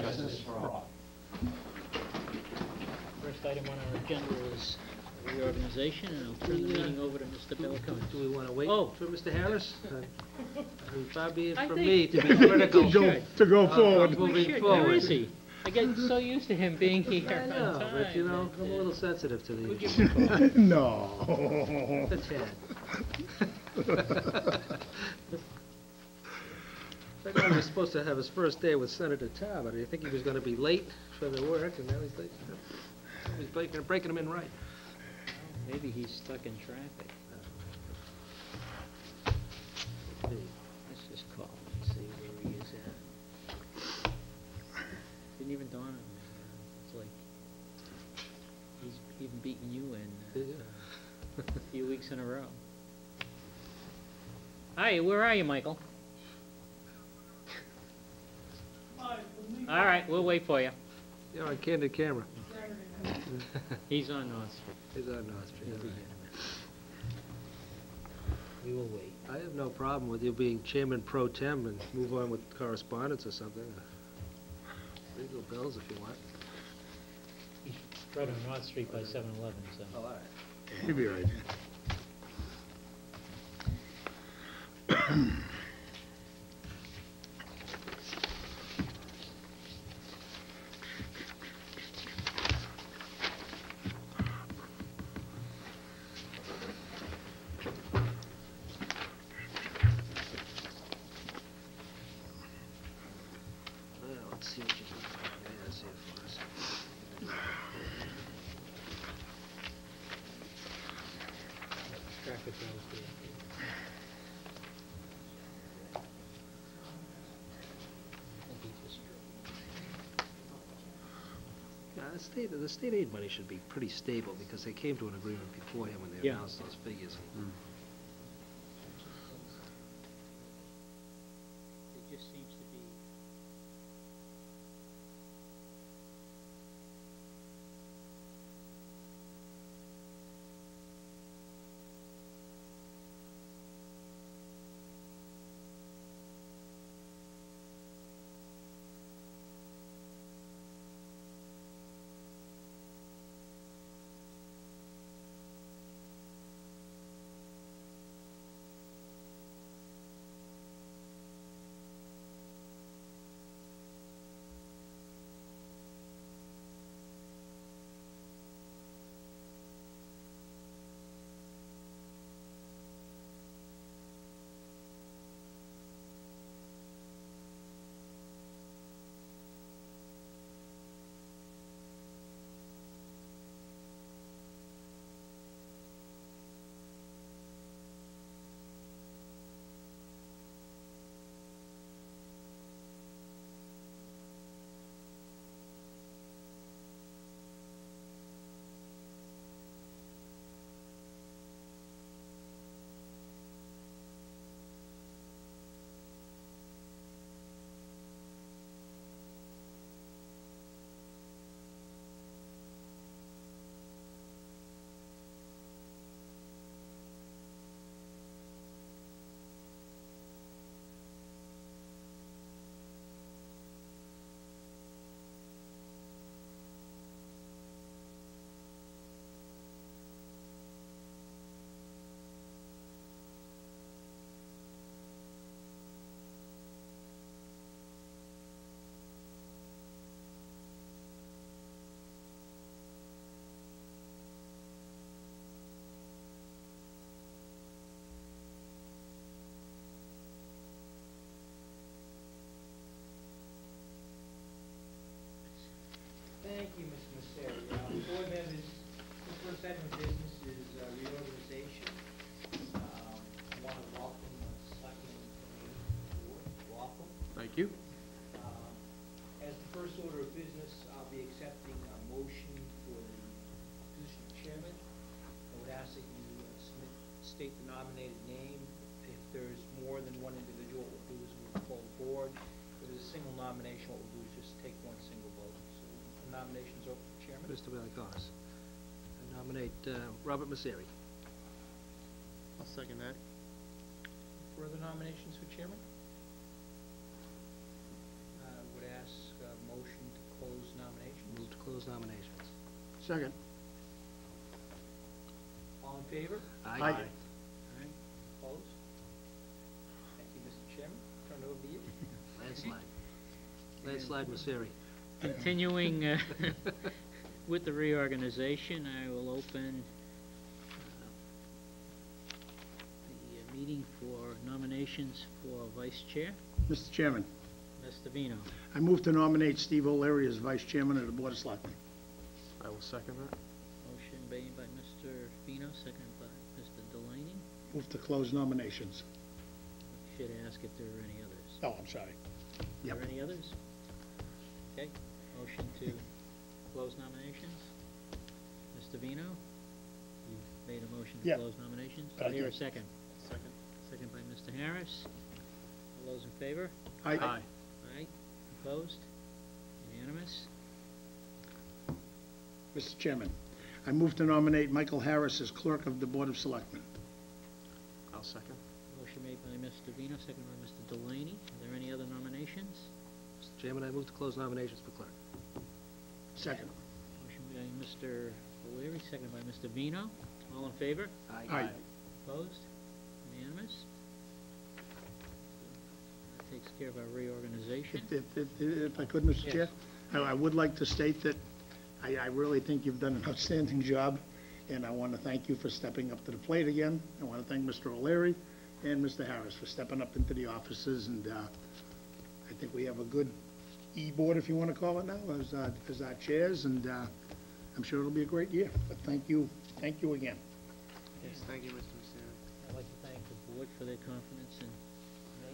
Justice for all. First item on our agenda is reorganization, and I'll turn the meeting over to Mr. Bellicone. Do we want to wait Oh. for Mr. Harris? Far be it I from think- me to be critical. To go forward. Moving Where forward. is he? I get so used to him being here I on know, time. but you know, that, I'm a little sensitive to we'll these. give him a call. No. A tad. I know he was supposed to have his first day with Senator Tar, but I think he was going to be late for the work, and now he's late. He's breaking him in right. Maybe he's stuck in traffic. Let's just call him and see where he is at. Didn't even dawn on me. It's like he's even beaten you in a few weeks in a row. Hi, where are you, Michael? All right, we'll wait for you. You're on candid camera. He's on North Street. He's on North Street. He'll be here in a minute. We will wait. I have no problem with you being chairman pro tem and move on with correspondence or something. Legal bills if you want. He's right on North Street by 7-Eleven, so. Oh, all right. He'll be right. Well, let's see what you can find here for us. Traffic bills. Yeah, the state aid money should be pretty stable because they came to an agreement beforehand when they Yeah. announced those figures. It just seems to be. Thank you, Mr. Messeri. Board members, the first item of business is reorganization. I want to welcome Selectmen Board. Welcome. Thank you. As the first order of business, I'll be accepting a motion for the position of chairman. I would ask that you state the nominated name. If there's more than one individual, what we'll do is we'll call the board. If there's a single nomination, what we'll do is just take one single vote. So the nomination's open for chairman. Mr. Belliconis, I nominate Robert Messeri. I'll second that. Further nominations for chairman? I would ask a motion close nominations. Second. All in favor? Aye. All right, opposed? Thank you, Mr. Chairman. Turn it over to you. Landslide. Landslide Misery. Continuing with the reorganization, I will open the meeting for nominations for vice chair. Mr. Chairman, Mr. Vino. I move to nominate Steve O'Leary as Vice Chairman of the Board of Selectmen. I will second that. Motion made by Mr. Vino, seconded by Mr. Delaney. Move to close nominations. Should ask if there are any others. Oh, I'm sorry. Are Yep. there any others? Okay, motion to close nominations. Mr. Vino, you made a motion to Yeah. close nominations. But Do I I hear a did. second? Second. Second by Mr. Harris. All those in favor? Aye. Aye. Opposed? Unanimous? Mr. Chairman, I move to nominate Michael Harris as Clerk of the Board of Selectmen. I'll second. Motion made by Mr. Vino, seconded by Mr. Delaney. Are there any other nominations? Mr. Chairman, I move to close nominations for clerk. Second. Motion by Mr. O'Leary, seconded by Mr. Vino. All in favor? Aye. Opposed? Unanimous? That takes care of our reorganization. If I could, Mr. Yes. Chair, I would like to state that I really think you've done an outstanding job, and I want to thank you for stepping up to the plate again. I want to thank Mr. O'Leary and Mr. Harris for stepping up into the offices, and I think we have a good E-board, if you want to call it now, as our chairs, and I'm sure it'll be a great year. But thank you again. Yes, thank you, Mr. Messina. I'd like to thank the board for their confidence in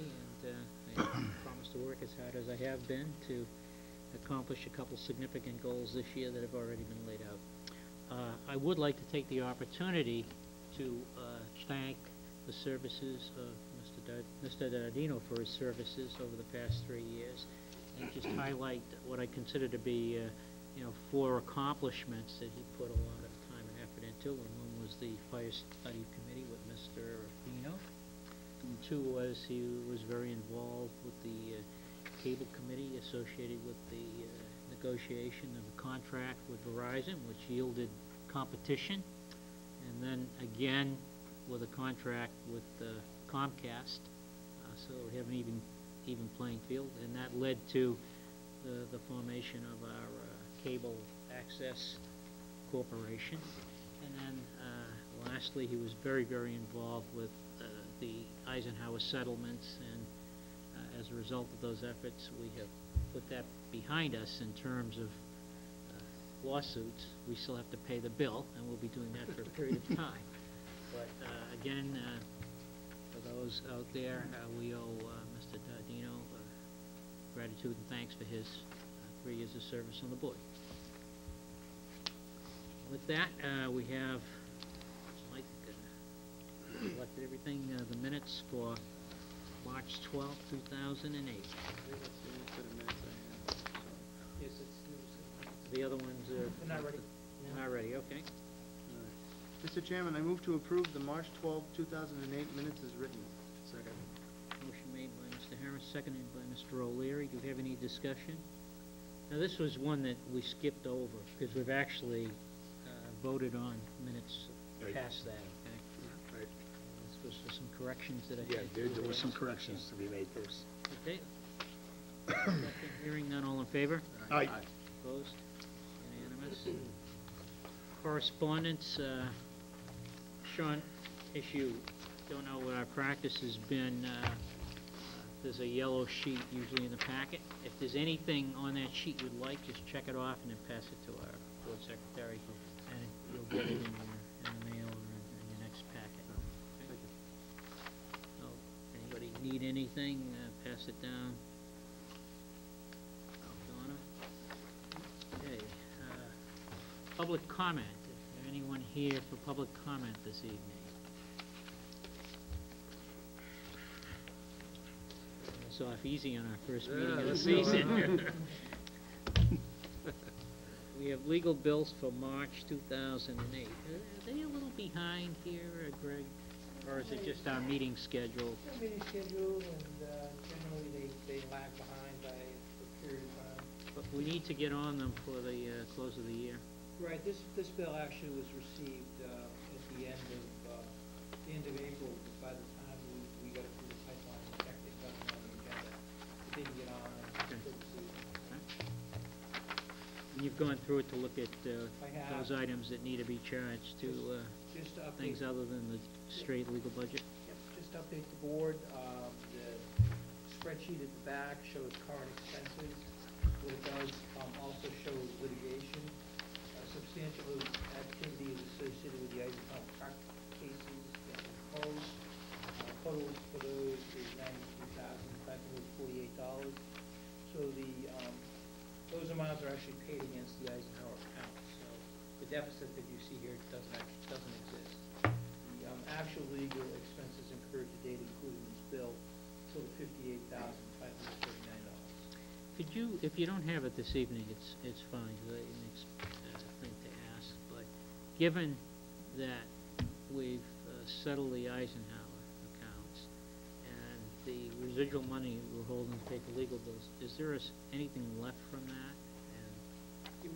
me, and I promise to work as hard as I have been to accomplish a couple significant goals this year that have already been laid out. I would like to take the opportunity to thank the services of Mr. Dardino for his services over the past 3 years, and just highlight what I consider to be, 4 accomplishments that he put a lot of time and effort into. And one was the Fire Study Committee with Mr. Vino. And 2 was he was very involved with the Cable Committee associated with the negotiation of a contract with Verizon, which yielded competition. And then again with a contract with Comcast, so we have an even playing field, and that led to the formation of our Cable Access Corporation. And then lastly, he was very, very involved with the Eisenhower settlements, and as a result of those efforts, we have put that behind us in terms of lawsuits. We still have to pay the bill, and we'll be doing that for a period of time. But again, for those out there, we owe Mr. Dardino gratitude and thanks for his 3 years of service on the board. With that, we have, Mike, collected everything, the minutes for March 12th, 2008. For the minutes I have. Yes, it's, The other ones are... they're not ready. Not ready, okay. Mr. Chairman, I move to approve the March 12, 2008 minutes as written. Second. Motion made by Mr. Harris, seconded by Mr. O'Leary. Do we have any discussion? Now, this was one that we skipped over, because we've actually voted on minutes Right. past that, okay? Right. This was for some corrections that I Yeah, had. there were some corrections to be made first. Okay. Second, hearing none, all in favor? Aye. Opposed? Unanimous. Correspondence, Sean, issue, don't know what our practice has been, there's a yellow sheet usually in the packet. If there's anything on that sheet you'd like, just check it off and then pass it to our board secretary, and you'll get it in the mail or in your next packet. Okay? So, anybody need anything, pass it down. Donna? Okay, public comment. Is there anyone here for public comment this evening? It's off easy on our first meeting of the season. We have legal bills for March 2008. Are they a little behind here, Greg? Or is it just our meeting schedule? Their meeting schedule, and generally they lag behind by a period of time. But We need to get on them for the close of the year. Right, this bill actually was received at the end of April, but by the time we got it through the pipeline, in fact, it got on the agenda. It didn't get on until this evening. And you've gone through it to look at I have. those items that need to be charged to Just to update. things other than the straight legal budget. Yep, just to update the board, the spreadsheet at the back shows current expenses. What it does also shows litigation. Substantial activity is associated with the Eisenhower Park cases that were closed. Total for those is $92,548. So those amounts are actually paid against the Eisenhower account. So the deficit that you see here doesn't exist. The actual legal expenses incurred to date, including this bill, total $58,539. Could you, if you don't have it this evening, it's fine, 'cause it's a thing to ask, but given that we've settled the Eisenhower accounts and the residual money we're holding to pay for legal bills, is there anything left from that? And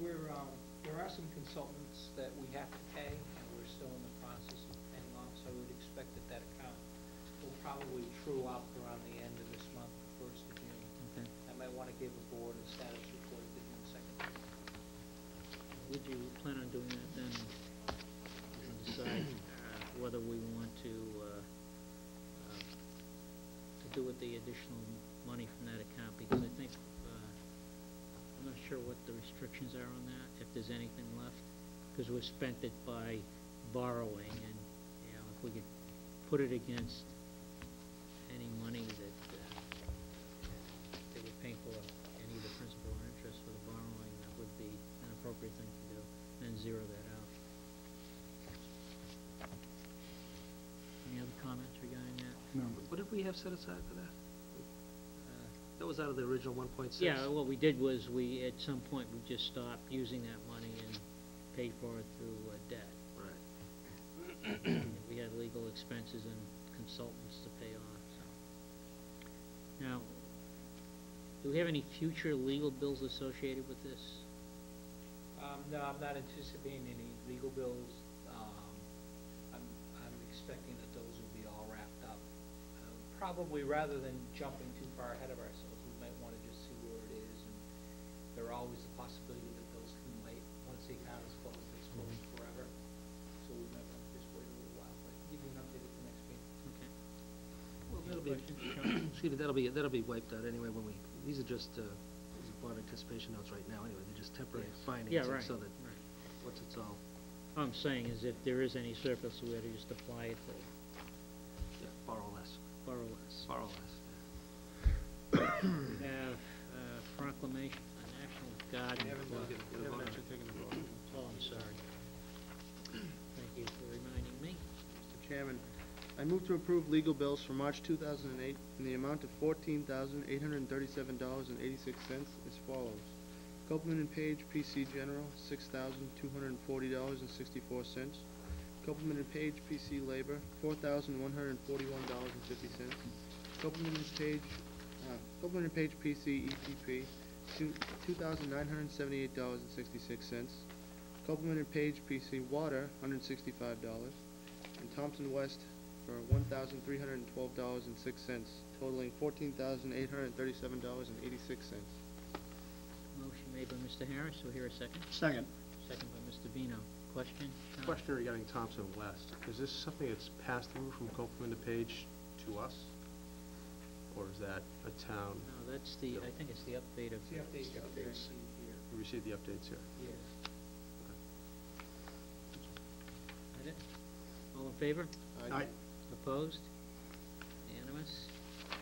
There are some consultants that we have to pay, and we're still in the process of paying off, so I would expect that account will probably true up around the end of this month, the 1st of June. Okay. I might want to give the board a status report at the June 2nd meeting. Would you plan on doing that then, and decide whether we want to do with the additional money from that account? Because I think, I'm not sure what the restrictions are on that, if there's anything left, because we've spent it by borrowing, and, you know, if we could put it against any money that we're paying for, any of the principal or interest for the borrowing, that would be an appropriate thing to do, and zero that out. Any other comments regarding that? No. What did we have set aside for that? That was out of the original 1.6? Yeah, what we did was at some point, we just stopped using that money and paid for it through debt. Right. We had legal expenses and consultants to pay off, so. Now, do we have any future legal bills associated with this? No, I'm not anticipating any legal bills. I'm expecting that those will be all wrapped up. Probably rather than jumping too far ahead of ourselves, we might want to just see where it is. And there are always the possibility that those can wait. Once the account is closed, it's closed forever. So we might want to just wait a little while. But give you an update at the next meeting. Okay. Well, Any that'll be, questions, Sean? excuse me, that'll be wiped out anyway when these are just, these are bond anticipation notes right now anyway, they're just temporary Yes. financing. Yeah, right, So that, right. once it's all, All I'm saying is if there is any surplus, we ought to just apply it to yeah, borrow less. borrow less. Borrow less. We have proclamation, a National Garden We haven't Club. actually taken the vote. Oh, I'm sorry. Thank you for reminding me. Mr. Chairman, I move to approve legal bills for March 2008 in the amount of $14,837.86 as follows. Copeland and Page PC General, $6,240.64. Copeland and Page PC Labor, $4,141.50. Copeland and Page PC EPP, $2,978.66. Copeland and Page PC Water, $165. And Thompson West for $1,312.06, totaling $14,837.86. Motion made by Mr. Harris, so here a second. Second. Second by Mr. Vino. Question? Tom? Question regarding Thompson West. Is this something that's passed through from Copeland to Page to us? Or is that a town? No, that's I think it's the update of. See updates that we received here. We received the updates here. Yes. That it? All in favor? Aye. Opposed? Unanimous?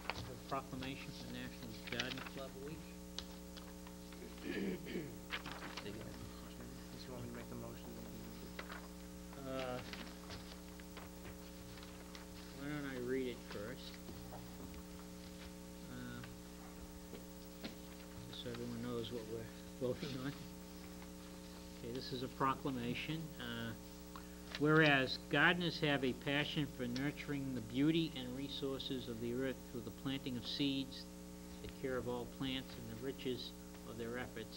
A proclamation for National Garden Club Week. Does you want me to make the motion? Why don't I read it first? Just so everyone knows what we're voting on. Okay, this is a proclamation. Whereas gardeners have a passion for nurturing the beauty and resources of the earth through the planting of seeds, the care of all plants, and the riches of their efforts,